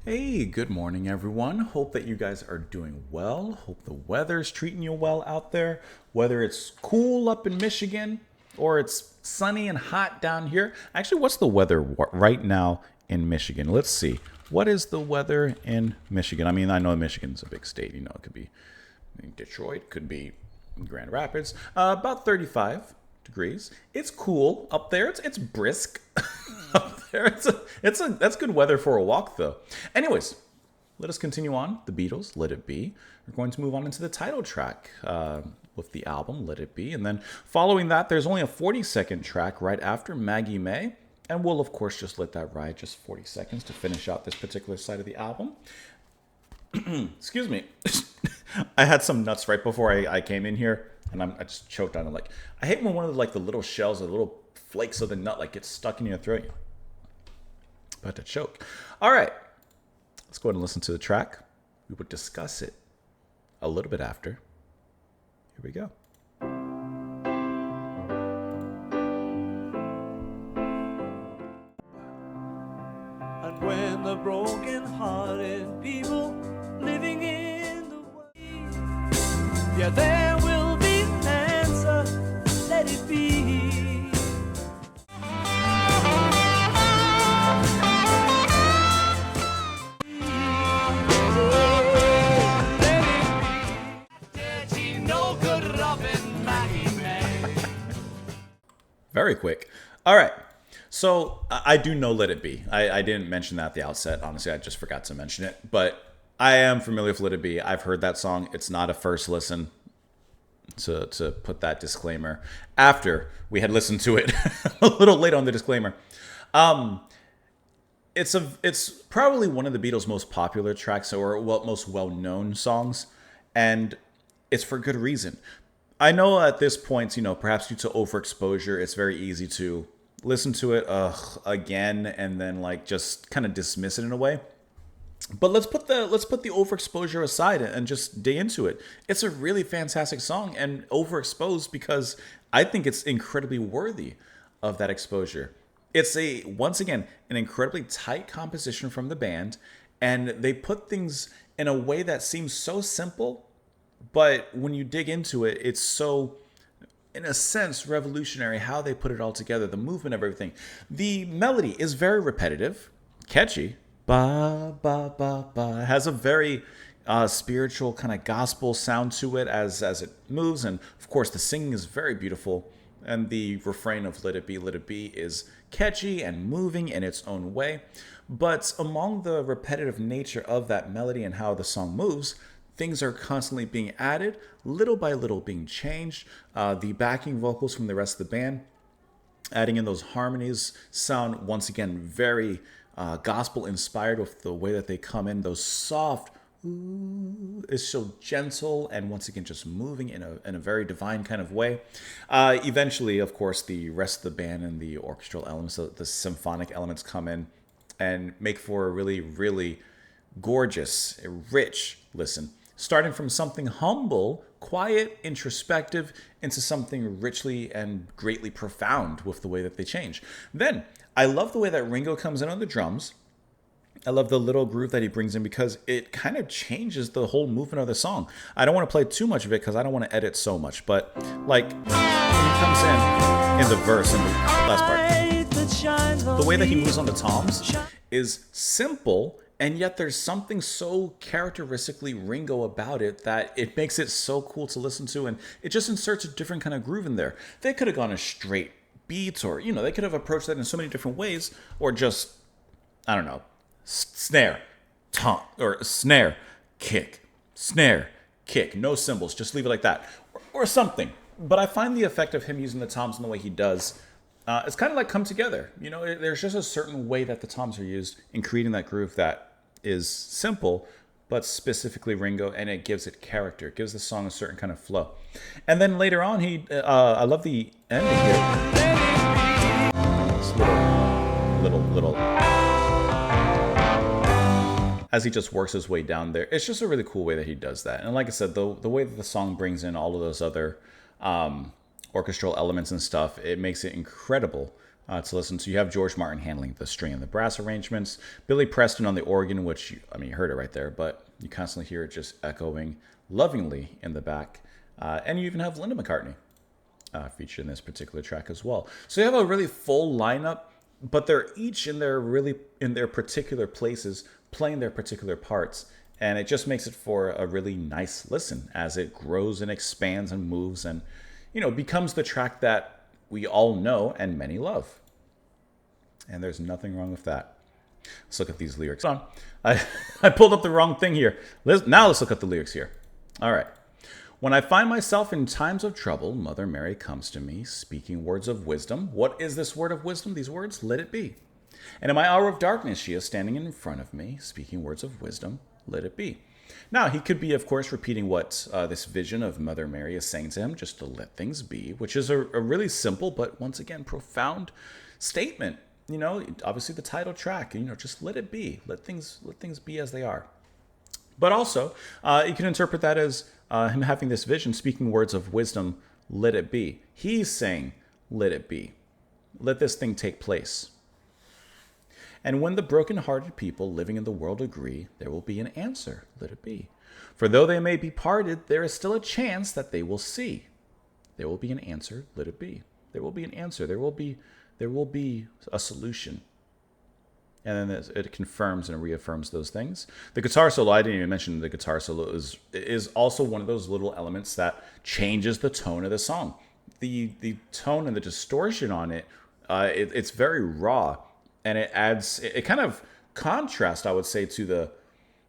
Hey, good morning, everyone. Hope that you guys are doing well. Hope the weather's treating you well out there. Whether it's cool up in Michigan or it's sunny and hot down here. Actually, what's the weather right now in Michigan? Let's see. What is the weather in Michigan? I mean, I know Michigan's a big state. You know, it could be Detroit, could be Grand Rapids. About 35 degrees. It's cool up there. It's brisk up there. That's good weather for a walk, though. Anyways, let us continue on. The Beatles, Let It Be. We're going to move on into the title track with the album, Let It Be. And then following that, there's only a 40-second track right after Maggie May. And we'll, of course, just let that ride just 40 seconds to finish out this particular side of the album. Excuse me. I had some nuts right before I came in here, and I just choked on it. Like, I hate when one of the little shells or the little flakes of the nut gets stuck in your throat. About to choke. All right, let's go ahead and listen to the track. We will discuss it a little bit after. Here we go. And when the broken-hearted people living in the world, yeah, there will be an answer. Let it be. Very quick. All right. So I do know Let It Be. I didn't mention that at the outset. Honestly, I just forgot to mention it. But I am familiar with Let It Be. I've heard that song. It's not a first listen, to put that disclaimer after we had listened to it a little late on the disclaimer. It's probably one of the Beatles' most popular tracks or most well-known songs, and it's for good reason. I know at this point, perhaps due to overexposure, it's very easy to listen to it again and then just kind of dismiss it in a way. But let's put the overexposure aside and just dig into it. It's a really fantastic song and overexposed because I think it's incredibly worthy of that exposure. It's once again an incredibly tight composition from the band, and they put things in a way that seems so simple, but when you dig into it, it's so, in a sense, revolutionary how they put it all together, the movement of everything. The melody is very repetitive, catchy. Ba, ba, ba, ba. It has a very spiritual kind of gospel sound to it as it moves. And, of course, the singing is very beautiful. And the refrain of Let It Be is catchy and moving in its own way. But among the repetitive nature of that melody and how the song moves, things are constantly being added, little by little being changed. The backing vocals from the rest of the band, adding in those harmonies, sound once again very gospel inspired with the way that they come in. Those soft, ooh, is so gentle and once again just moving in a very divine kind of way. Eventually, of course, the rest of the band and the orchestral elements, the symphonic elements come in and make for a really, really gorgeous, rich listen. Starting from something humble, quiet, introspective, into something richly and greatly profound with the way that they change. Then, I love the way that Ringo comes in on the drums. I love the little groove that he brings in because it kind of changes the whole movement of the song. I don't want to play too much of it because I don't want to edit so much, but when he comes in the verse in the last part, the way that he moves on the toms is simple, and yet there's something so characteristically Ringo about it that it makes it so cool to listen to, and it just inserts a different kind of groove in there. They could have gone a straight beat, or, they could have approached that in so many different ways, or just, I don't know, snare, tom, or snare, kick, no cymbals, just leave it like that, or something. But I find the effect of him using the toms in the way he does, it's kind of like come together. There's just a certain way that the toms are used in creating that groove that is simple, but specifically Ringo, and it gives it character. It gives the song a certain kind of flow. And then later on, I love the ending here. This little, as he just works his way down there. It's just a really cool way that he does that. And like I said, the way that the song brings in all of those other orchestral elements and stuff, it makes it incredible to listen to. You have George Martin handling the string and the brass arrangements, Billy Preston on the organ, which, you heard it right there, but you constantly hear it just echoing lovingly in the back. And you even have Linda McCartney featured in this particular track as well. So you have a really full lineup, but they're each in their particular places, playing their particular parts. And it just makes it for a really nice listen as it grows and expands and moves and, becomes the track that we all know and many love. And there's nothing wrong with that. Let's look at these lyrics. I pulled up the wrong thing here. Now let's look at the lyrics here. All right. When I find myself in times of trouble, Mother Mary comes to me, speaking words of wisdom. What is this word of wisdom? These words, let it be. And in my hour of darkness, she is standing in front of me, speaking words of wisdom. Let it be. Now, he could be, of course, repeating what this vision of Mother Mary is saying to him, just to let things be, which is a really simple, but once again, profound statement. Obviously the title track, just let it be. Let things be as they are. But also, you can interpret that as him having this vision, speaking words of wisdom, let it be. He's saying, let it be. Let this thing take place. And when the broken-hearted people living in the world agree, there will be an answer, let it be. For though they may be parted, there is still a chance that they will see. There will be an answer, let it be. There will be an answer. There will be a solution. And then it confirms and reaffirms those things. The guitar solo, I didn't even mention the guitar solo, is also one of those little elements that changes the tone of the song. The tone and the distortion on it, it's very raw. And it kind of contrasts, I would say, to the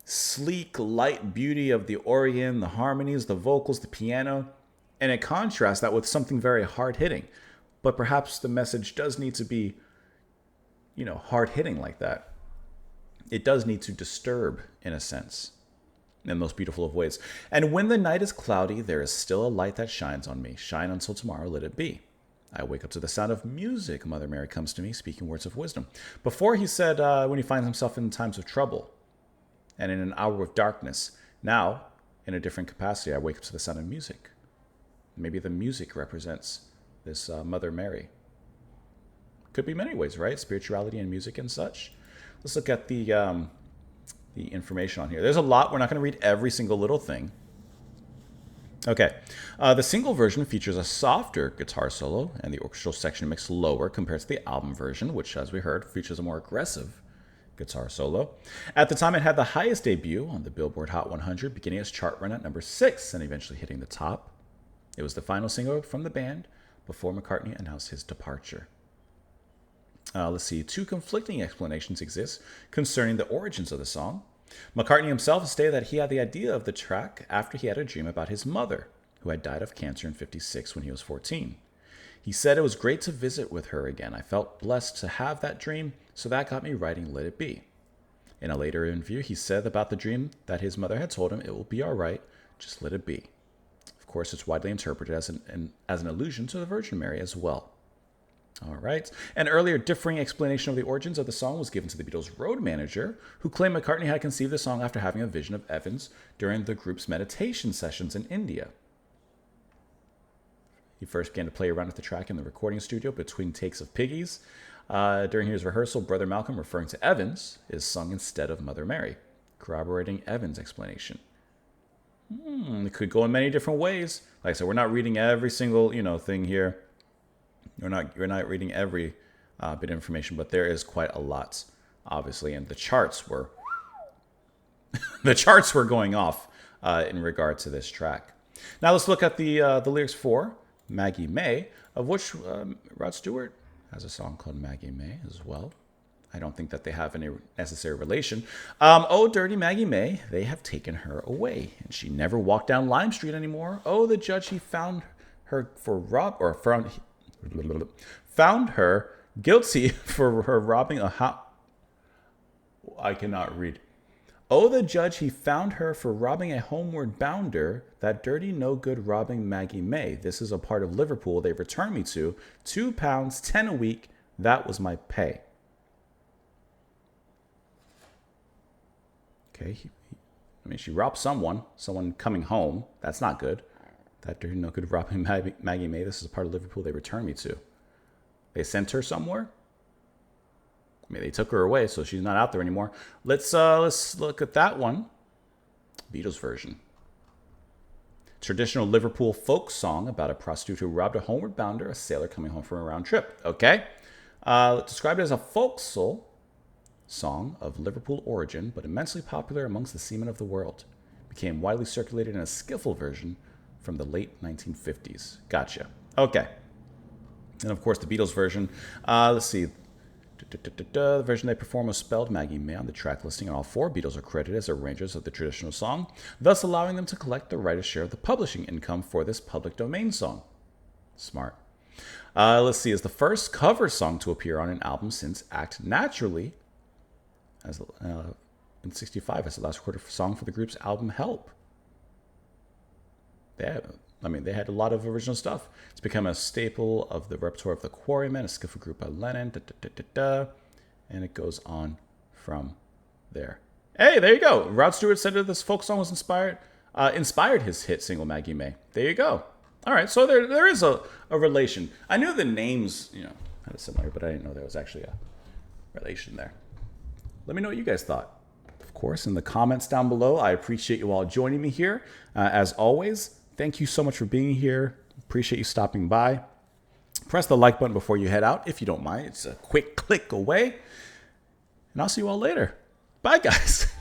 sleek, light beauty of the organ, the harmonies, the vocals, the piano. And it contrasts that with something very hard-hitting. But perhaps the message does need to be, hard-hitting like that. It does need to disturb, in a sense, in the most beautiful of ways. And when the night is cloudy, there is still a light that shines on me. Shine until tomorrow, let it be. I wake up to the sound of music. Mother Mary comes to me, speaking words of wisdom. Before he said when he finds himself in times of trouble and in an hour of darkness. Now, in a different capacity, I wake up to the sound of music. Maybe the music represents this Mother Mary. Could be many ways, right? Spirituality and music and such. Let's look at the information on here. There's a lot. We're not going to read every single little thing. Okay, the single version features a softer guitar solo and the orchestral section mixed lower compared to the album version, which, as we heard, features a more aggressive guitar solo. At the time, it had the highest debut on the Billboard Hot 100, beginning its chart run at number 6 and eventually hitting the top. It was the final single from the band before McCartney announced his departure. Let's see, 2 conflicting explanations exist concerning the origins of the song. McCartney himself stated that he had the idea of the track after he had a dream about his mother, who had died of cancer in '56 when he was 14. He said, it was great to visit with her again. I felt blessed to have that dream, so that got me writing Let It Be. In a later interview, he said about the dream that his mother had told him, it will be all right, just let it be. Of course, it's widely interpreted as an allusion to the Virgin Mary as well. All right. An earlier differing explanation of the origins of the song was given to the Beatles' road manager, who claimed McCartney had conceived the song after having a vision of Evans during the group's meditation sessions in India. He first began to play around with the track in the recording studio between takes of Piggies. During his rehearsal, Brother Malcolm, referring to Evans, is sung instead of Mother Mary, corroborating Evans' explanation. It could go in many different ways. Like I said, we're not reading every single, thing here. We're not reading every bit of information, but there is quite a lot, obviously, and the charts were going off in regard to this track. Now let's look at the lyrics for Maggie May, of which Rod Stewart has a song called Maggie May as well. I don't think that they have any necessary relation. Oh, dirty Maggie May, they have taken her away, and she never walked down Lime Street anymore. Oh, the judge, he found her found her guilty for her robbing a house. I cannot read. Oh, the judge, he found her for robbing a homeward bounder, that dirty, no good robbing Maggie May. This is a part of Liverpool they returned me to. £2, 10 a week, that was my pay. Okay, she robbed someone coming home. That's not good. That dirty, no good robbing Maggie May. This is a part of Liverpool they returned me to. They sent her somewhere. I mean, they took her away, so she's not out there anymore. Let's look at that one. Beatles version. Traditional Liverpool folk song about a prostitute who robbed a homeward bounder, a sailor coming home from a round trip. Okay. Described as a folk soul song of Liverpool origin, but immensely popular amongst the seamen of the world. Became widely circulated in a skiffle version from the late 1950s. Gotcha. Okay. And of course, the Beatles version. Let's see. The version they perform was spelled Maggie May on the track listing, and all 4 Beatles are credited as arrangers of the traditional song, thus allowing them to collect the writer's share of the publishing income for this public domain song. Smart. Let's see. Is the first cover song to appear on an album since Act Naturally, as in '65 as the last recorded song for the group's album Help. They had a lot of original stuff. It's become a staple of the repertoire of the Quarrymen, a skiffle group by Lennon, and it goes on from there. Hey, there you go. Rod Stewart said that this folk song was inspired his hit single Maggie May. There you go. All right, so there is a relation. I knew the names, had a similar, but I didn't know there was actually a relation there. Let me know what you guys thought. Of course, in the comments down below. I appreciate you all joining me here. As always, thank you so much for being here. Appreciate you stopping by. Press the like button before you head out, if you don't mind. It's a quick click away. And I'll see you all later. Bye, guys.